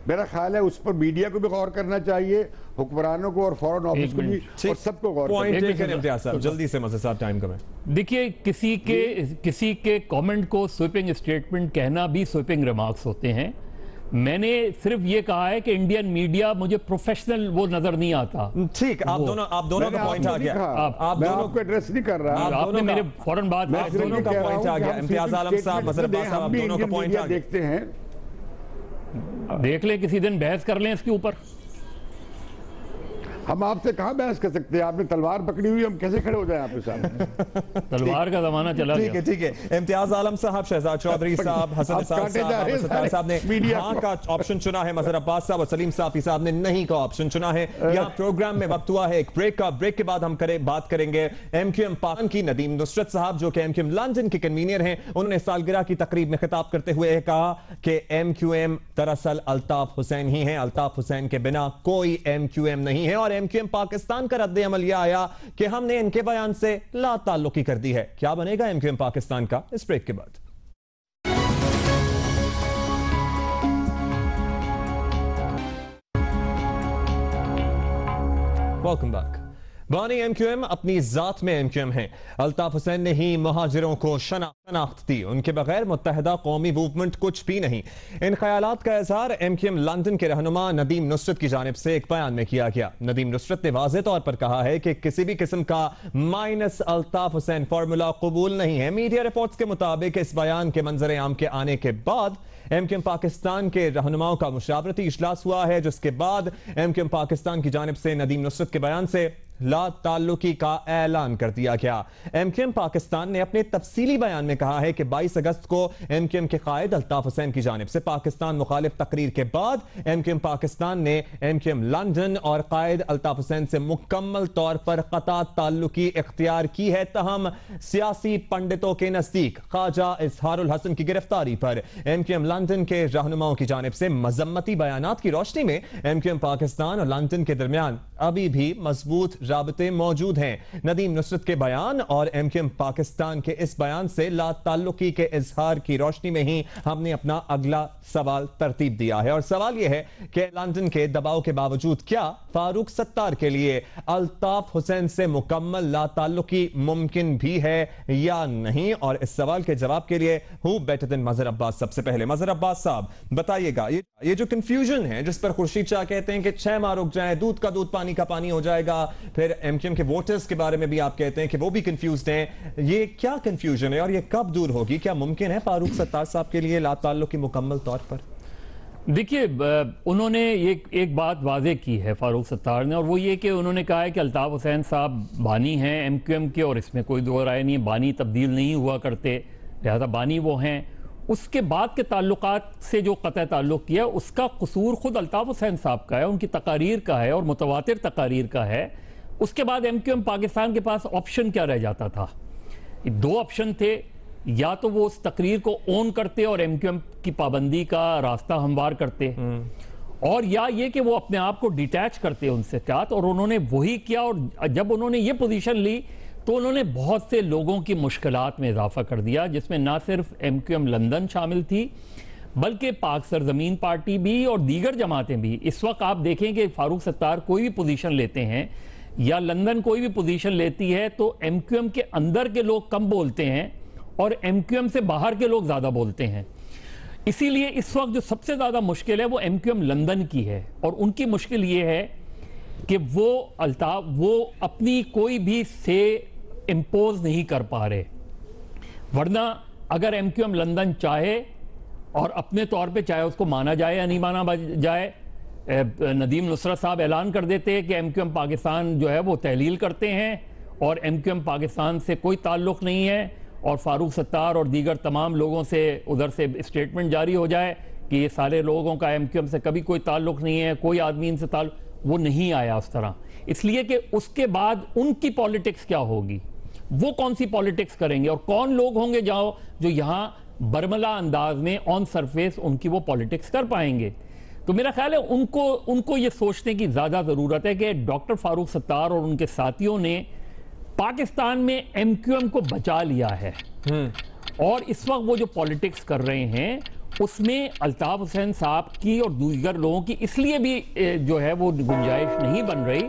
S3: मेरा ख्याल है उस पर मीडिया को भी गौर करना चाहिए, हुक्मरानों को और फॉरेन ऑफिस को भी, और सबको गौर करना चाहिए।
S1: जल्दी से मज़े साहब टाइम कमें।
S7: देखिए, किसी के कमेंट को स्वीपिंग स्टेटमेंट कहना भी स्वीपिंग रिमार्क्स होते हैं। मैंने सिर्फ ये कहा है कि इंडियन मीडिया मुझे प्रोफेशनल वो नजर नहीं आता।
S1: ठीक, आप दोनों का पॉइंट आ गया।
S3: आप दोनों को एड्रेस नहीं कर रहा,
S7: आपने मेरे फौरन बात,
S1: आप दोनों का पॉइंट आ गया। इम्तियाज आलम साहब, मजहर अब्बास साहब, आप दोनों का पॉइंट आ गया।
S3: देखते हैं,
S7: देख लें, किसी दिन बहस कर लें इसके ऊपर।
S3: हम आपसे कहाँ बहस कर सकते हैं? आपने तलवार पकड़ी हुई, हम कैसे खड़े हो जाए आपके सामने?
S7: तलवार का जमाना चला गया।
S1: ठीक है। इम्तियाज आलम साहब, शहजाद चौधरी साहब, हसन साहब ने हाँ का ऑप्शन चुना है, मजहर अब्बास साहब और सलीम साफी साहब ने नहीं का ऑप्शन चुना है। यहाँ प्रोग्राम में वक्त हुआ है एक ब्रेक का। ब्रेक के बाद हम बात करेंगे MQM पाकिस्तान की। नदीम नुसरत साहब जो कि MQM लंदन के कन्वीनर हैं, उन्होंने सालगिरह की तकरीब में खिताब करते हुए कहा कि MQM दरअसल अल्ताफ हुसैन ही है, अल्ताफ हुसैन के बिना कोई MQM नहीं है। और MQM पाकिस्तान का रद्द अमल यह आया कि हमने इनके बयान से ला ताल्लुकी कर दी है। क्या बनेगा MQM पाकिस्तान का? इस ब्रेक के बाद। Welcome back. बानी MQM अपनी जात में MQM हैं। अल्ताफ हुसैन ने ही मुहाजिरों को शनाख्त दी, उनके बगैर मुत्तहिदा कौमी मूवमेंट कुछ भी नहीं। इन ख्यालात का इजहार MQM लंदन के रहनुमा नदीम नुसरत की जानिब से एक बयान में किया गया। नदीम नुसरत ने वाज़ेह तौर पर कहा है कि किसी भी किस्म का माइनस अल्ताफ हुसैन फार्मूला कबूल नहीं है। मीडिया रिपोर्ट्स के मुताबिक इस बयान के मंजर आम के आने के बाद MQM पाकिस्तान के रहनुमाओं का मुशावरती इजलास हुआ है, जिसके बाद MQM पाकिस्तान की जानिब से नदीम नुसरत के बयान से ला ताल्लुकी का ऐलान कर दिया गया। MQM पाकिस्तान ने अपने तफसीली बयान में कहा है कि 22 अगस्त को MQM के कायद अल्ताफ हुसैन की जानिब से पाकिस्तान मुखालिफ तकरीर के बाद MQM पाकिस्तान ने MQM लंदन और कायद अल्ताफ हुसैन से मुकम्मल तौर पर कता ताल्लुकी इख्तियार की है। तहम सियासी पंडितों के नजदीक ख्वाजा इजहारुल हसन की गिरफ्तारी पर MQM लंदन के रहनुमाओं की जानिब से मजम्मती बयानात की रोशनी में MQM पाकिस्तान और लंदन के दरमियान अभी भी मजबूत राबते मौजूद हैं। नदीम नुसरत के बयान और MQM पाकिस्तान के इस बयान से ला ताल्लुकी के इजहार की रोशनी में ही हमने अपना अगला सवाल तरतीब दिया है। और सवाल यह है कि लंदन के दबाव के बावजूद क्या फारूक सत्तार के लिए अल्ताफ हुसैन से मुकम्मल ला ताल्लुकी मुमकिन भी है या नहीं? और इस सवाल के जवाब के लिए हूं बेटर देन मजहर अब्बास। सबसे पहले मजहर अब्बास साहब बताइएगा, ये जो कंफ्यूजन है जिस पर खुर्शीद शाह कहते हैं कि 6 माह रुक जाए, दूध का दूध पानी का पानी हो जाएगा, फिर MQM के वोटर्स के बारे में भी आप कहते हैं कि वो भी कंफ्यूज्ड हैं, ये क्या कंफ्यूजन है और ये कब दूर होगी? क्या मुमकिन है फारूक सत्तार साहब के लिए ला ताल्लुकी मुकम्मल तौर पर?
S7: देखिए, उन्होंने एक बात वाज़ेह की है फारूक सत्तार ने, और वो ये कि उन्होंने कहा है कि अल्ताफ हुसैन साहब बानी हैं MQM के, और इसमें कोई दो राय नहीं, बानी तब्दील नहीं हुआ करते, लिहाजा बानी वो हैं। उसके बाद के ताल्लुकात से जो कतई ताल्लुक किया उसका कसूर खुद अल्ताफ हुसैन साहब का है, उनकी तकारीर का है और मुतवातिर तकारीर का है। उसके बाद MQM पाकिस्तान के पास ऑप्शन क्या रह जाता था? 2 ऑप्शन थे, या तो वो उस तकरीर को ओन करते और MQM की पाबंदी का रास्ता हमवार करते, और या ये कि वो अपने आप को डिटैच करते उनसे चाहत, और उन्होंने वही किया। और जब उन्होंने ये पोजीशन ली तो उन्होंने बहुत से लोगों की मुश्किलात में इजाफा कर दिया, जिसमें ना सिर्फ MQM लंदन शामिल थी बल्कि पाक सरजमीन पार्टी भी और दीगर जमातें भी। इस वक्त आप देखें कि फारूक सत्तार कोई भी पोजीशन लेते हैं या लंदन कोई भी पोजीशन लेती है तो MQM के अंदर के लोग कम बोलते हैं और MQM से बाहर के लोग ज़्यादा बोलते हैं। इसीलिए इस वक्त जो सबसे ज़्यादा मुश्किल है वो MQM लंदन की है, और उनकी मुश्किल ये है कि वो अल्ताफ वो अपनी कोई भी से इम्पोज नहीं कर पा रहे। वरना अगर MQM लंदन चाहे और अपने तौर पे चाहे उसको माना जाए या नहीं माना जाए, नदीम नुसरत साहब ऐलान कर देते हैं कि MQM पाकिस्तान जो है वो तहलील करते हैं और MQM पाकिस्तान से कोई ताल्लुक़ नहीं है, और फारूक सत्तार और दीगर तमाम लोगों से उधर से स्टेटमेंट जारी हो जाए कि ये सारे लोगों का MQM से कभी कोई ताल्लुक़ नहीं है, कोई आदमी इनसे ताल्लुक़, वो नहीं आया उस तरह। इसलिए कि उसके बाद उनकी पॉलिटिक्स क्या होगी, वो कौन सी पॉलिटिक्स करेंगे और कौन लोग होंगे जो यहाँ बरमला अंदाज में ऑन सरफेस उनकी वो पॉलिटिक्स कर पाएंगे। तो मेरा ख्याल है उनको ये सोचने की ज़्यादा ज़रूरत है कि डॉक्टर फारूक सत्तार और उनके साथियों ने पाकिस्तान में MQM को बचा लिया है, और इस वक्त वो जो पॉलिटिक्स कर रहे हैं उसमें अल्ताफ हुसैन साहब की और दीगर लोगों की इसलिए भी जो है वो गुंजाइश नहीं बन रही,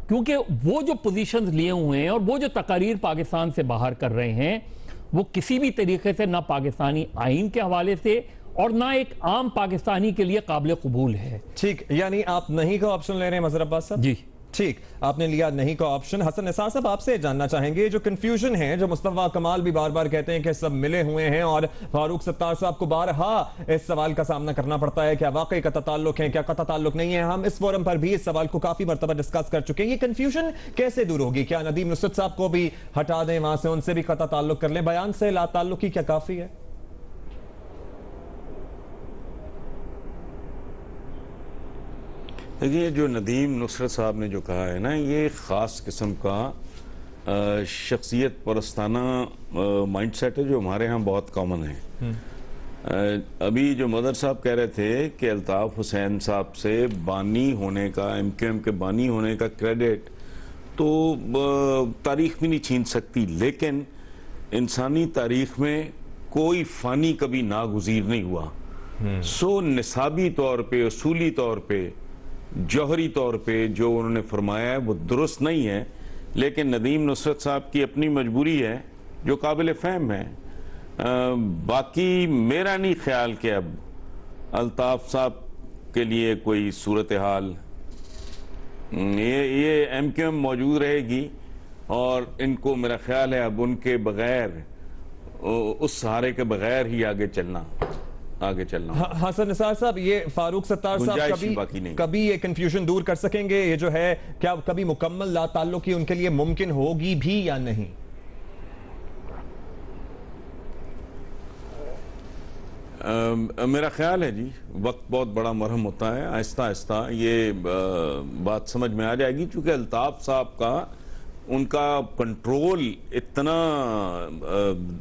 S7: क्योंकि वो जो पोजीशंस लिए हुए हैं और वो जो तकारीर पाकिस्तान से बाहर कर रहे हैं वो किसी भी तरीके से ना पाकिस्तानी आइन के हवाले से और ना एक आम पाकिस्तानी के लिए काबिल कबूल है।
S1: ठीक, यानी आप नहीं का ऑप्शन ले रहे हैं मजहर अब्बास साहब?
S7: जी
S1: ठीक, आपने लिया नहीं का ऑप्शन। हसन निसार साहब, आपसे जानना चाहेंगे जो कंफ्यूजन है, जो मुस्तफा कमाल भी बार बार कहते हैं कि सब मिले हुए हैं, और फारूक सत्तार साहब को बारहा इस सवाल का सामना करना पड़ता है क्या वाकई कतई ताल्लुक है, क्या कतई ताल्लुक नहीं है। हम इस फोरम पर भी इस सवाल को काफी मरतबा डिस्कस कर चुके हैं। ये कंफ्यूजन कैसे दूर होगी? क्या नदीम नुसरत साहब को भी हटा दें वहां से, उनसे भी कतई ताल्लुक कर लें? बयान से ला ताल्लुकी क्या काफी है?
S4: देखिए, जो नदीम नुसरत साहब ने जो कहा है ना, ये ख़ास किस्म का शख्सियत परस्ताना माइंडसेट है जो हमारे यहाँ बहुत कॉमन है। अभी जो मदर साहब कह रहे थे कि अल्ताफ हुसैन साहब से बानी होने का, MQM के बानी होने का क्रेडिट तो तारीख भी नहीं छीन सकती, लेकिन इंसानी तारीख में कोई फ़ानी कभी नागुज़ीर नहीं हुआ। सो निसाबी तौर पे, उसूली तौर पे, जौहरी तौर पे जो उन्होंने फरमाया है वो दुरुस्त नहीं है, लेकिन नदीम नुसरत साहब की अपनी मजबूरी है जो काबिल फ़हम है। बाकी मेरा नहीं ख्याल कि अब अल्ताफ साहब के लिए कोई सूरत हाल, ये MQM मौजूद रहेगी और इनको मेरा ख्याल है अब उनके बगैर, उस सहारे के बगैर ही आगे चलना।
S1: हसन निसार साहब, ये फारूक सत्तार साहब कभी ये कंफ्यूजन दूर कर सकेंगे? ये जो है क्या कभी मुकम्मल ला ताल्लुकी उनके लिए मुमकिन होगी भी या नहीं?
S4: मेरा ख्याल है जी, वक्त बहुत बड़ा मरहम होता है, आहिस्ता आहिस्ता ये बात समझ में आ जाएगी। चूंकि अल्ताफ साहब का उनका कंट्रोल इतना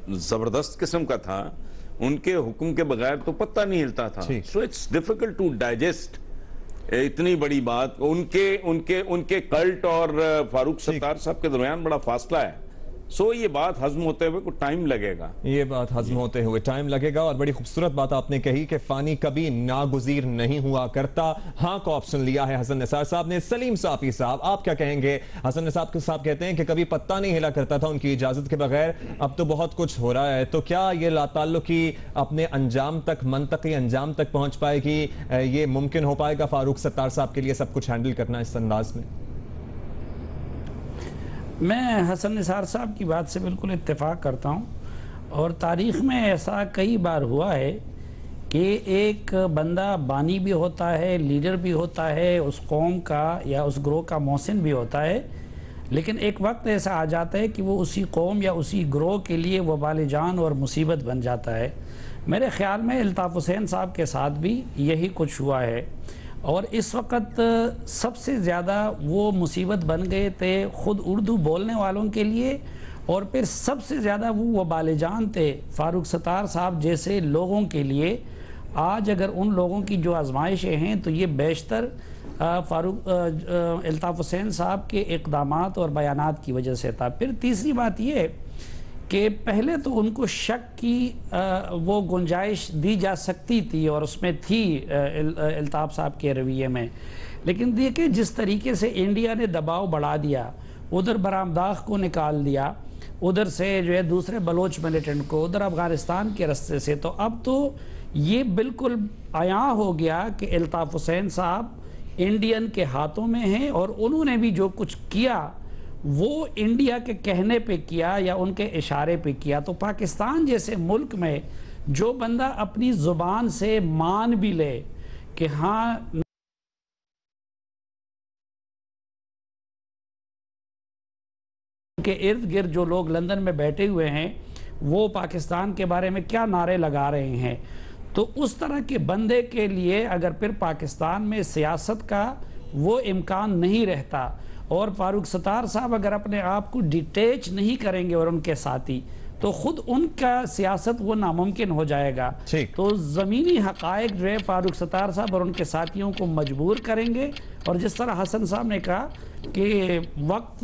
S4: जबरदस्त किस्म का था, उनके हुक्म के बगैर तो पत्ता नहीं हिलता था। So it's difficult to digest इतनी बड़ी बात। उनके कल्ट और फारूक सत्तार साहब के दरमियान बड़ा फासला है। सो ये बात हजम होते हुए कुछ टाइम लगेगा,
S1: ये बात हजम होते हुए टाइम लगेगा। और बड़ी खूबसूरत बात आपने कही कि फानी कभी नागुज़ीर नहीं हुआ करता। हाँ का ऑप्शन लिया है हसन निसार साहब ने। सलीम साफी साहब, आप क्या कहेंगे? हसन निसार साहब कहते हैं कि कभी पत्ता नहीं हिला करता था उनकी इजाजत के बगैर, अब तो बहुत कुछ हो रहा है। तो क्या ये लाताल्लुकी अपने अंजाम तक, मनतकी अंजाम तक पहुंच पाएगी? ये मुमकिन हो पाएगा फारूक सत्तार साहब के लिए सब कुछ हैंडल करना इस अंदाज में?
S5: मैं हसन निसार साहब की बात से बिल्कुल इत्तेफाक करता हूँ, और तारीख़ में ऐसा कई बार हुआ है कि एक बंदा बानी भी होता है, लीडर भी होता है, उस कौम का या उस ग्रोह का मोहसिन भी होता है, लेकिन एक वक्त ऐसा आ जाता है कि वो उसी कौम या उसी ग्रोह के लिए वबाल जान और मुसीबत बन जाता है। मेरे ख़्याल में अल्ताफ हुसैन साहब के साथ भी यही कुछ हुआ है, और इस वक्त सबसे ज़्यादा वो मुसीबत बन गए थे ख़ुद उर्दू बोलने वालों के लिए, और फिर सबसे ज़्यादा वो वबाल-जान थे फारूक सत्तार साहब जैसे लोगों के लिए। आज अगर उन लोगों की जो आजमाइशें हैं तो ये बेशतर अल्ताफ हुसैन साहब के इक़दामात और बयानात की वजह से था। फिर तीसरी बात ये है कि पहले तो उनको शक की वो गुंजाइश दी जा सकती थी और उसमें थी अल्ताफ साहब के रवैये में, लेकिन देखिए जिस तरीके से इंडिया ने दबाव बढ़ा दिया, उधर बरामदाख को निकाल दिया, उधर से जो है दूसरे बलोच मिलिटेंट को, उधर अफगानिस्तान के रास्ते से। तो अब तो ये बिल्कुल आया हो गया कि अल्ताफ हुसैन साहब इंडियन के हाथों में हैं और उन्होंने भी जो कुछ किया वो इंडिया के कहने पे किया या उनके इशारे पे किया। तो पाकिस्तान जैसे मुल्क में जो बंदा अपनी जुबान से मान भी ले कि हाँ के इर्द गिर्द जो लोग लंदन में बैठे हुए हैं वो पाकिस्तान के बारे में क्या नारे लगा रहे हैं, तो उस तरह के बंदे के लिए अगर फिर पाकिस्तान में सियासत का वो इम्कान नहीं रहता और फारूक सत्तार साहब अगर अपने आप को डिटेच नहीं करेंगे और उनके साथी, तो खुद उनका सियासत वो नामुमकिन हो जाएगा। तो ज़मीनी हक़ाइक़ जो है फारूक सत्तार साहब और उनके साथियों को मजबूर करेंगे। और जिस तरह हसन साहब ने कहा कि वक्त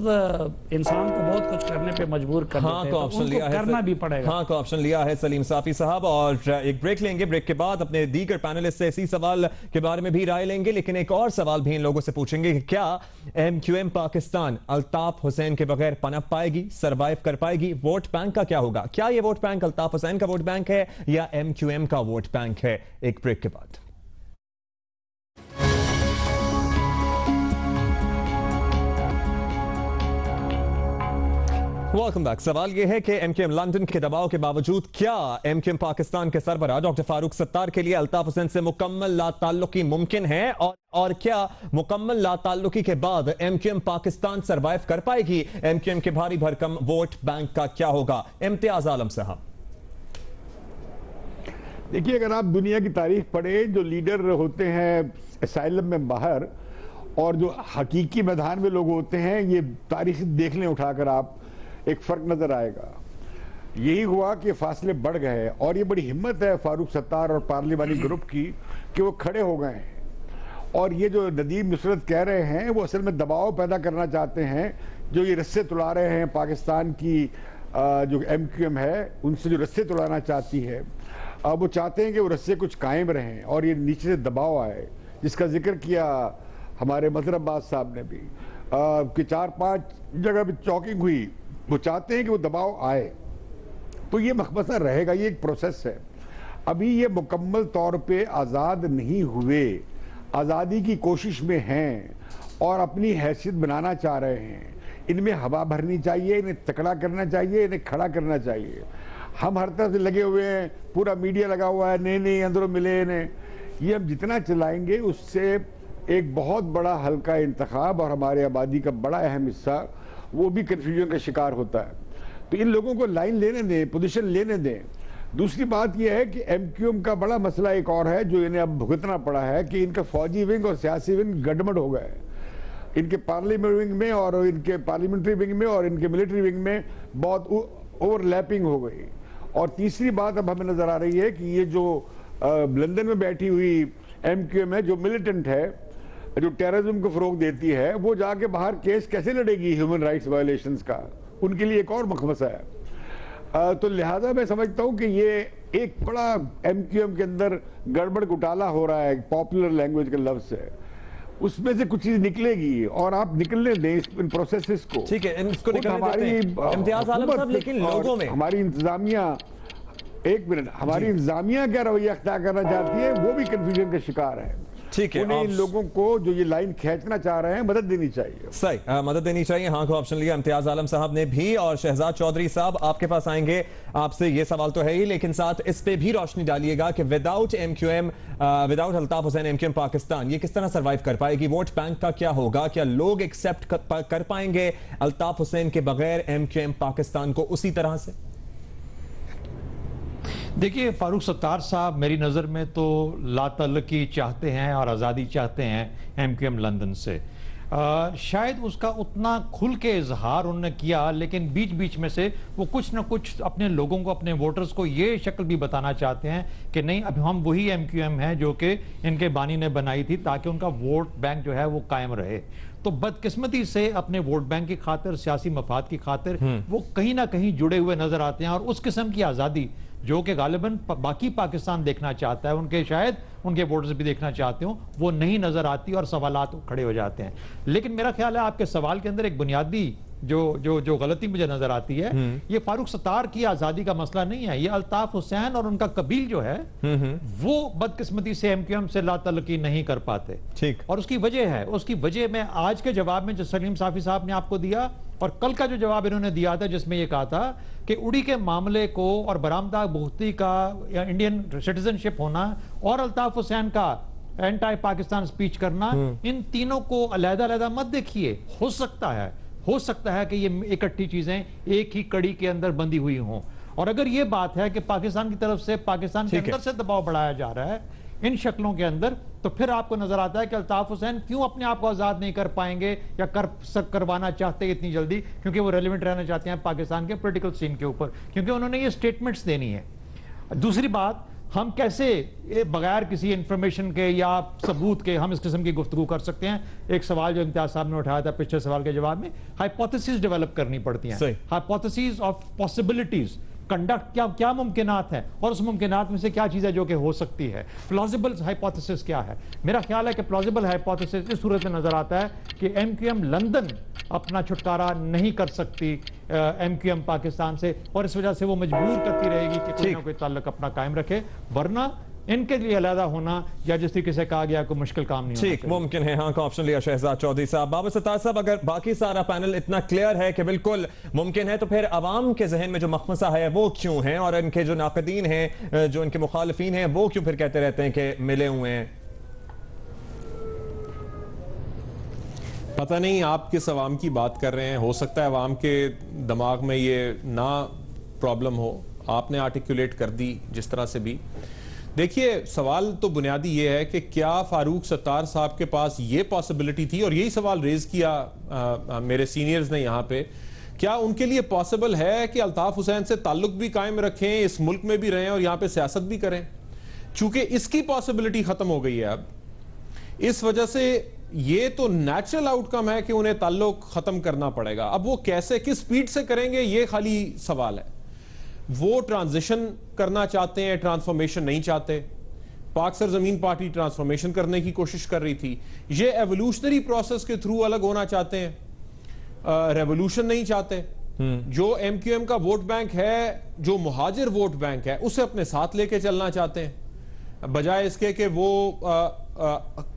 S5: इंसान को बहुत कुछ करने पे मजबूर कर देता है, तो उनको करना भी पड़ेगा।
S1: हाँ को ऑप्शन लिया है सलीम साफी साहब। और एक ब्रेक लेंगे, ब्रेक के बाद अपने दीगर पैनलिस्ट से इसी सवाल के बारे में भी राय लेंगे। लेकिन एक और सवाल भी इन लोगों से पूछेंगे कि क्या MQM पाकिस्तान अल्ताफ हुसैन के बगैर पनप पाएगी, सरवाइव कर पाएगी? वोट बैंक का क्या होगा? क्या ये वोट बैंक अल्ताफ हुसैन का वोट बैंक है या MQM का वोट बैंक है? एक ब्रेक के बाद। Welcome back. सवाल यह है कि MQM लंदन के दबाव के बावजूद क्या MQM पाकिस्तान के सरबराह डॉक्टर फारूक सत्तार के लिए अल्ताफ हुसैन से मुकम्मल लाताल्लुकी मुमकिन है? और क्या मुकम्मल लाताल्लुकी के बाद MQM पाकिस्तान सरवाइव कर पाएगी? MQM के भारी भरकम वोट बैंक का क्या होगा? इम्तियाज आलम साहब।
S3: देखिए, अगर आप दुनिया की तारीख पढ़े, जो लीडर होते हैं असाइलम में बाहर और जो हकीकी मैदान में लोग होते हैं, ये तारीख देख लें उठाकर आप, एक फर्क नजर आएगा। यही हुआ कि फासले बढ़ गए और ये बड़ी हिम्मत है फारूक सत्तार और पार्लिमानी ग्रुप की कि वो खड़े हो गए हैं। और ये जो नदीम नुसरत कह रहे हैं वो असल में दबाव पैदा करना चाहते हैं। जो ये रस्से तुड़ा रहे हैं पाकिस्तान की जो MQM है उनसे जो रस्से तुड़ाना चाहती है, अब वो चाहते हैं कि वो रस्से कुछ कायम रहें और ये नीचे से दबाव आए, जिसका जिक्र किया हमारे मजहर अब्बास साहब ने भी कि 4-5 जगह भी चौकिंग हुई। वो चाहते हैं कि वो दबाव आए, तो ये मखमसा रहेगा, ये एक प्रोसेस है। अभी ये मुकम्मल तौर पे आज़ाद नहीं हुए, आज़ादी की कोशिश में हैं और अपनी हैसियत बनाना चाह रहे हैं। इनमें हवा भरनी चाहिए, इन्हें तकड़ा करना चाहिए, इन्हें खड़ा करना चाहिए। हम हर तरफ से लगे हुए हैं, पूरा मीडिया लगा हुआ है, नहीं अंदरों मिले इन्हें। ये हम जितना चलाएंगे उससे एक बहुत बड़ा हल्का इंतखाब और हमारे आबादी का बड़ा अहम हिस्सा वो भी कन्फ्यूजन का शिकार होता है। तो इन लोगों को लाइन लेने दें, पोजीशन लेने दें। दूसरी बात यह है कि MQM का बड़ा मसला एक और है जो इन्हें अब भुगतना पड़ा है कि इनका फौजी विंग और सियासी विंग गड़बड़ हो गए। इनके पार्लियामेंट विंग में और इनके पार्लियामेंट्री विंग में और इनके मिलिट्री विंग में बहुत ओवरलैपिंग हो गई। और तीसरी बात अब हमें नजर आ रही है कि ये जो लंदन में बैठी हुई MQM है, जो मिलिटेंट है, जो टेररिज्म को फरोग देती है, वो जाके बाहर केस कैसे लड़ेगी ह्यूमन राइट्स वायलेशंस का? उनके लिए एक और मखमसा है। तो लिहाजा मैं समझता हूं कि ये एक बड़ा MQM के अंदर गड़बड़ घोटाला हो रहा है, पॉपुलर लैंग्वेज के लफ्ज है, उसमें से कुछ चीज निकलेगी और आप निकलने दें इन प्रोसेसेस को।
S1: ठीक है, इसको हमारी इम्तियाज आलम साहब, लेकिन लोगों में
S3: हमारी इंतजामिया, एक मिनट, हमारी इंतजामिया क्या रवैया अख्तियार करना चाहती है वो भी कंफ्यूजन का शिकार है।
S1: ठीक है,
S3: उन्हें इन लोगों को जो ये लाइन खींचना चाह रहे हैं मदद देनी चाहिए।
S1: सही, मदद देनी चाहिए। हाँ को ऑप्शन लिया इम्तियाज आलम साहब ने भी। और शहजाद चौधरी साहब, आपके पास आएंगे, आपसे ये सवाल तो है ही, लेकिन साथ इस पे भी रोशनी डालिएगा कि without MQM, without Altaf Hussain MQM Pakistan ये किस तरह सर्वाइव कर पाएगी? वोट बैंक का क्या होगा? क्या लोग एक्सेप्ट कर पाएंगे अल्ताफ हुसैन के बगैर MQM पाकिस्तान को उसी तरह से?
S2: देखिए, फारूक सत्तार साहब मेरी नज़र में तो लातल्लुकी चाहते हैं और आज़ादी चाहते हैं MQM लंदन से। शायद उसका उतना खुल के इजहार उन्होंने किया, लेकिन बीच बीच में से वो कुछ ना कुछ अपने लोगों को, अपने वोटर्स को ये शक्ल भी बताना चाहते हैं कि नहीं, अब हम वही MQM हैं जो कि इनके बानी ने बनाई थी, ताकि उनका वोट बैंक जो है वो कायम रहे। तो बदकिस्मती से अपने वोट बैंक की खातिर, सियासी मफाद की खातिर वो कहीं ना कहीं जुड़े हुए नजर आते हैं। और उस किस्म की आज़ादी जो कि गालिबन बाकी पाकिस्तान देखना चाहता है, उनके शायद उनके वोटर्स भी देखना चाहते हो, वो नहीं नजर आती और सवालात खड़े हो जाते हैं। लेकिन मेरा ख्याल है आपके सवाल के अंदर एक बुनियादी जो गलती मुझे नजर आती है, ये फारूक सत्तार की आजादी का मसला नहीं है, ये अल्ताफ हुसैन और उनका कबील जो है वो बदकिस्मती से एमक्यूएम से लातल्लुकी नहीं कर पाते।
S1: ठीक।
S2: और उसकी वजह है, उसकी वजह मैं आज के जवाब में जो सलीम साफी साहब ने आपको दिया और कल का जो जवाब इन्होंने दिया था जिसमें ये कहा था कि उड़ी के मामले को और बरामदा बुख्ती का या इंडियन सिटीजनशिप होना और अल्ताफ हुसैन का एंटी पाकिस्तान स्पीच करना, इन तीनों को अलग-अलग मत देखिए। हो सकता है कि ये इकट्ठी चीजें एक ही कड़ी के अंदर बंधी हुई हों, और अगर ये बात है कि पाकिस्तान की तरफ से पाकिस्तान के अंदर से दबाव बढ़ाया जा रहा है इन शक्लों के अंदर, तो फिर आपको नजर आता है कि अल्ताफ हुसैन क्यों अपने आप को आजाद नहीं कर पाएंगे या करवाना चाहते इतनी जल्दी, क्योंकि वो रेलिवेंट रहना चाहते हैं पाकिस्तान के पॉलिटिकल सीन के ऊपर, क्योंकि उन्होंने ये स्टेटमेंट्स देनी है। दूसरी बात, हम कैसे बगैर किसी इंफॉर्मेशन के या सबूत के हम इस किस्म की गुफ्तगू कर सकते हैं? एक सवाल जो इम्तियाज साहब ने उठाया था पिछले सवाल के जवाब में, हाइपोथेसिस डेवलप करनी पड़ती हैं, हाइपोथेसिस ऑफ पॉसिबिलिटीज, कंडक्ट क्या मुमकिनात है और उस मुमकिनात में से क्या चीज़ है जो कि हो सकती है। प्लॉजिबल हाइपोथेसिस क्या है? मेरा ख्याल है कि प्लॉजिबल हाइपोथेसिस इस सूरत में नजर आता है कि एमक्यूएम लंदन अपना छुटकारा नहीं कर सकती एमक्यूएम पाकिस्तान से, और इस वजह से वो मजबूर करती रहेगी कि कोई ना कोई ताल्लुक अपना कायम रखे, वरना इनके लिए अलहदा होना या जिस तरीके से कहा गया कोई मुश्किल काम नहीं।
S1: ठीक, मुमकिन है। हाँ का ऑप्शन लिया शहजाद चौधरी साहब। बाबर सत्तार साहब, अगर बाकी सारा पैनल इतना क्लियर है कि बिल्कुल मुमकिन है, तो फिर अवाम के जहन में जो मखमसा है वो क्यों है, और इनके जो नाकदीन हैं, जो इनके मुखालिफिन हैं, वो क्यों फिर कहते रहते हैं कि मिले हुए हैं?
S6: पता नहीं आप किस अवाम की बात कर रहे हैं। हो सकता है अवाम के दिमाग में ये ना प्रॉब्लम हो, आपने आर्टिकुलेट कर दी जिस तरह से भी। देखिए, सवाल तो बुनियादी ये है कि क्या फारूक सत्तार साहब के पास ये पॉसिबिलिटी थी, और यही सवाल रेज किया मेरे सीनियर्स ने यहाँ पे, क्या उनके लिए पॉसिबल है कि अल्ताफ हुसैन से ताल्लुक भी कायम रखें, इस मुल्क में भी रहें और यहाँ पे सियासत भी करें? चूंकि इसकी पॉसिबिलिटी खत्म हो गई है अब, इस वजह से ये तो नेचुरल आउटकम है कि उन्हें ताल्लुक खत्म करना पड़ेगा। अब वो कैसे, किस स्पीड से करेंगे, ये खाली सवाल है। वो ट्रांजिशन करना चाहते हैं, ट्रांसफॉर्मेशन नहीं चाहते। पाक सरजमीन पार्टी ट्रांसफॉर्मेशन करने की कोशिश कर रही थी, ये एवोल्यूशनरी प्रोसेस के थ्रू अलग होना चाहते हैं, रेवोल्यूशन नहीं चाहते। जो एमक्यूएम का वोट बैंक है, जो मुहाजिर वोट बैंक है, उसे अपने साथ लेके चलना चाहते हैं, बजाय इसके कि वो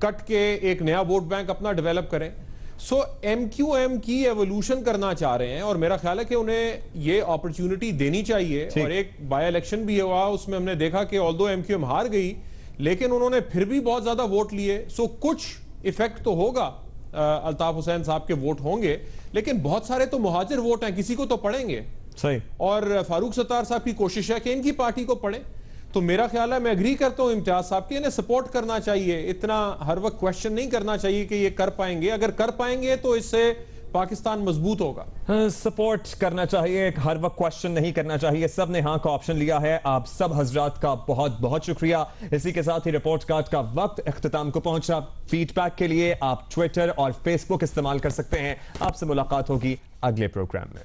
S6: कट के एक नया वोट बैंक अपना डेवलप करें। सो एमक्यूएम की एवोल्यूशन करना चाह रहे हैं, और मेरा ख्याल है कि उन्हें ये अपॉर्चुनिटी देनी चाहिए। और एक बाय इलेक्शन भी हुआ, उसमें हमने देखा कि ऑल्दो एमक्यूएम हार गई, लेकिन उन्होंने फिर भी बहुत ज्यादा वोट लिए। सो कुछ इफेक्ट तो होगा, अल्ताफ हुसैन साहब के वोट होंगे, लेकिन बहुत सारे तो मुहाजिर वोट हैं, किसी को तो पड़ेंगे।
S1: सही।
S6: और फारूक सत्तार साहब की कोशिश है कि इनकी पार्टी को पड़े। तो मेरा ख्याल है, मैं एग्री करता हूं इम्तियाज साहब की, इन्हें सपोर्ट करना चाहिए, इतना हर वक्त क्वेश्चन नहीं करना चाहिए कि ये कर पाएंगे। अगर कर पाएंगे तो इससे पाकिस्तान मजबूत होगा।
S1: सपोर्ट करना चाहिए, हर वक्त क्वेश्चन नहीं करना चाहिए। सब ने हाँ का ऑप्शन लिया है। आप सब हजरात का बहुत बहुत शुक्रिया। इसी के साथ ही रिपोर्ट कार्ड का वक्त इख्तिताम को पहुंचा। फीडबैक के लिए आप ट्विटर और फेसबुक इस्तेमाल कर सकते हैं। आपसे मुलाकात होगी अगले प्रोग्राम में।